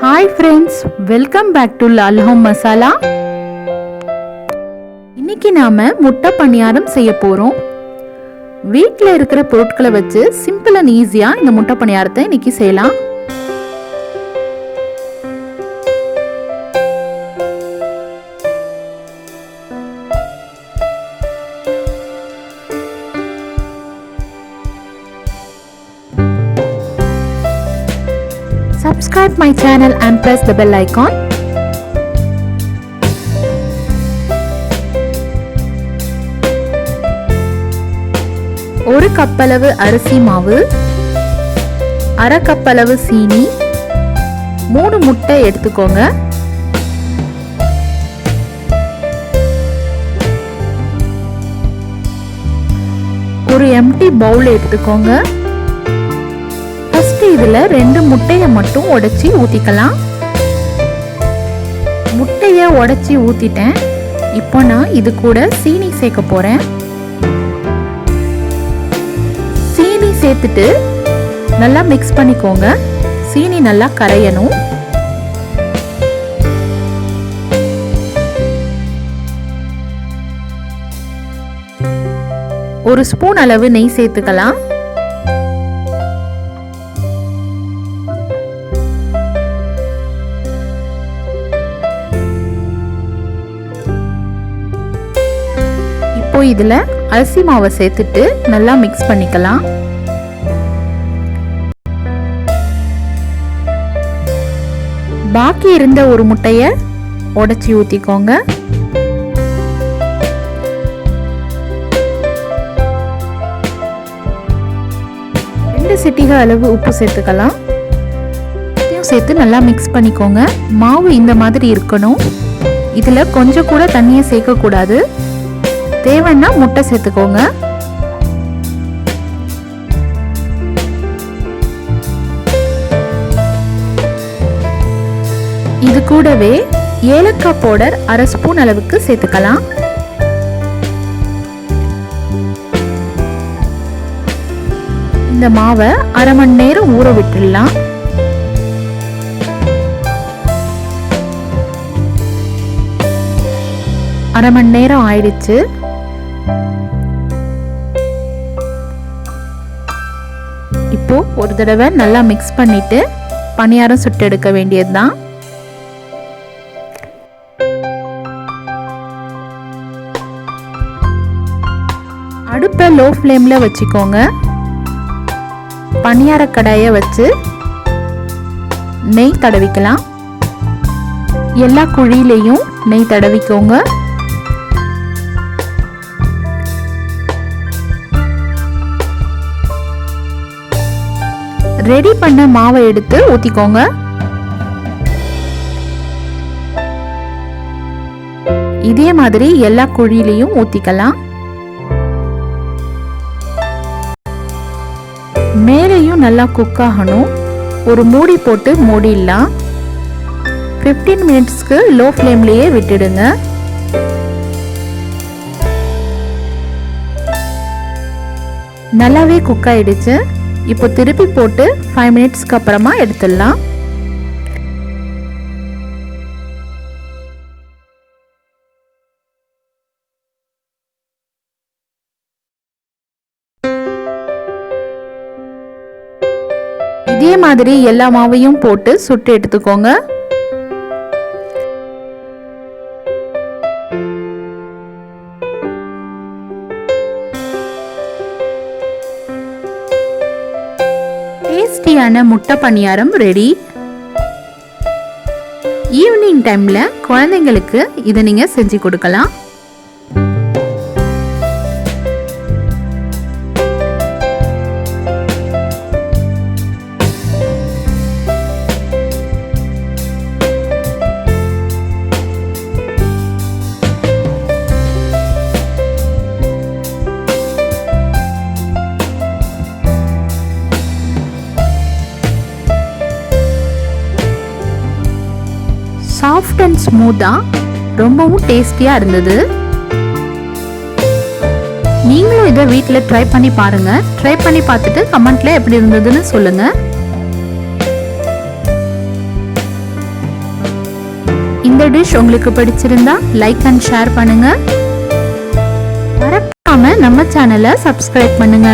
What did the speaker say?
Hi friends, welcome back to Lal home masala. இன்னைக்கு நாம முட்டை பணியாரம் செய்ய போறோம். வீட்டில் இருக்கிற பொருட்களை வச்சு சிம்பிள் அண்ட் ஈஸியா இந்த முட்டை பணியாரத்தை இன்னைக்கு செய்யலாம். Subscribe my channel and press the bell icon. ஒரு கப் அளவு அரிசி மாவு, அரை கப் அளவு சீனி, 3 முட்டை எடுத்துக்கோங்க. ஒரு எம்டி பவுல் எடுத்துக்கோங்க. இதுல 2 முட்டையை மட்டும் உடைச்சி ஊத்திக்கலாம். முட்டைய உடைச்சி ஊத்திட்டேன். இப்போ நான் இது கூட சீனி சேர்க்க போறேன். சீனி சேர்த்துட்டு நல்லா மிக்ஸ் பண்ணிக்கோங்க. சீனி நல்லா கரையணும். ஒரு ஸ்பூன் அளவு நெய் சேர்த்துக்கலாம். இதுல அரிசி மாவை சேர்த்துட்டு நல்லா மிக்ஸ் பண்ணிக்கலாம். பாக்கி இருந்த ஒரு முட்டைய உடைச்சி ஊத்திக்கோங்க. சிட்டிகை அளவு உப்பு சேர்த்துக்கலாம். சேர்த்து நல்லா மிக்ஸ் பண்ணிக்கோங்க. மாவு இந்த மாதிரி இருக்கணும். இதுல கொஞ்சம் கூட தண்ணியை சேர்க்க கூடாது. தேவைன்னா முட்டை சேர்த்துக்கோங்க. இது கூடவே ஏலக்காய் பவுடர் அரை ஸ்பூன் அளவுக்கு சேர்த்துக்கலாம். இந்த மாவை அரை மணி நேரம் ஊற விட்டுடலாம். அரை மணி நேரம் ஆயிடுச்சு. இப்போ ஒரு தடவை நல்லா மிக்ஸ் பண்ணிட்டு பணியாரம் சுட்டு எடுக்க வேண்டியதுதான். அடுப்பை லோ ஃப்ளேம்ல வச்சுக்கோங்க. பணியார கடாயை வச்சு நெய் தடவிக்கலாம். எல்லா குழியிலையும் நெய் தடவிக்கோங்க. ரெடி பண்ண மாவை எடுத்து ஊத்திக்கோங்க. இதே மாதிரி எல்லா குழியிலையும் ஊத்திக்கலாம். மேலையும் நல்லா குக் ஆகணும். ஒரு மூடி போட்டு மூடிடலாம். 15 மினிட்ஸ்க்கு லோ ஃப்ளேம்லயே விட்டுடுங்க. நல்லாவே குக் ஆயிடுச்சு. இப்போ திருப்பி போட்டு 5 மினிட்ஸ்க்கு அப்புறமா எடுத்துடலாம். இதே மாதிரி எல்லா மாவையும் போட்டு சுட்டு எடுத்துக்கோங்க. டேஸ்டியான முட்டை பணியாரம் ரெடி. ஈவினிங் டைம்ல குழந்தைங்களுக்கு இதை நீங்க செஞ்சு கொடுக்கலாம். சாஃப்ட் அண்ட் ஸ்மூத்தா ரொம்பவும் டேஸ்டியா இருந்தது. நீங்களும் இதை வீட்டில் ட்ரை பண்ணி பாருங்க. ட்ரை பண்ணி பார்த்துட்டு கமெண்ட்ல எப்படி இருந்ததுன்னு சொல்லுங்க. இந்த டிஷ் உங்களுக்கு பிடிச்சிருந்தா லைக் அண்ட் ஷேர் பண்ணுங்க. மறக்காம நம்ம சேனலை சப்ஸ்கிரைப் பண்ணுங்க.